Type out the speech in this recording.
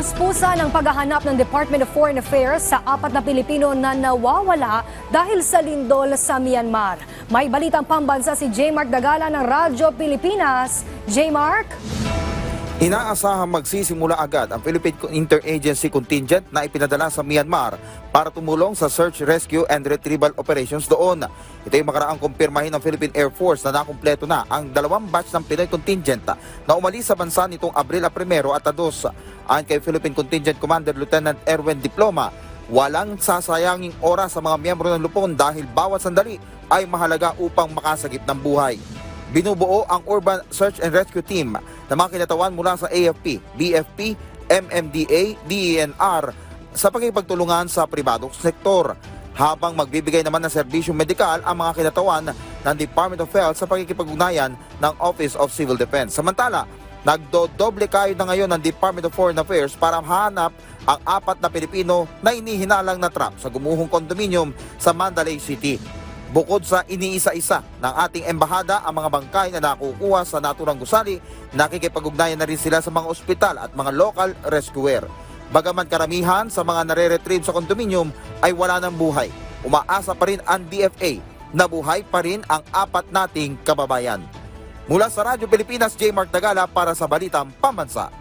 Puspusa ng paghahanap ng Department of Foreign Affairs sa 4 na Pilipino na nawawala dahil sa lindol sa Myanmar. May balitang pambansa si J. Mark Dagala ng Radyo Pilipinas. J. Mark? Inaasahang magsisimula agad ang Philippine Interagency Contingent na ipinadala sa Myanmar para tumulong sa search, rescue and retrieval operations doon. Ito ay makaraang kumpirmahin ng Philippine Air Force na nakumpleto na ang 2 batch ng Pinoy contingent na umalis sa bansa nitong Abril 1 at 2. Ayon kay Philippine Contingent Commander Lieutenant Erwin Diploma, walang sasayanging oras sa mga miyembro ng lupon dahil bawat sandali ay mahalaga upang makasagip ng buhay. Binubuo ang Urban Search and Rescue Team na mga kinatawan mula sa AFP, BFP, MMDA, DENR sa pakikipagtulungan sa pribadong sektor. Habang magbibigay naman ng serbisyong medikal ang mga kinatawan ng Department of Health sa pakikipag-ugnayan ng Office of Civil Defense. Samantala, nagdodoble kayo na ngayon ng Department of Foreign Affairs para mahanap ang 4 na Pilipino na inihinalang na trap sa gumuhong kondominium sa Mandalay City. Bukod sa iniisa-isa ng ating embahada ang mga bangkay na nakukuha sa naturang gusali, nakikipag-ugnayan na rin sila sa mga ospital at mga local rescuer. Bagaman karamihan sa mga nare-retrieve sa kondominium ay wala ng buhay, umaasa pa rin ang DFA na buhay pa rin ang 4 nating kababayan. Mula sa Radyo Pilipinas, J. Mark Dagala para sa Balitang Pambansa.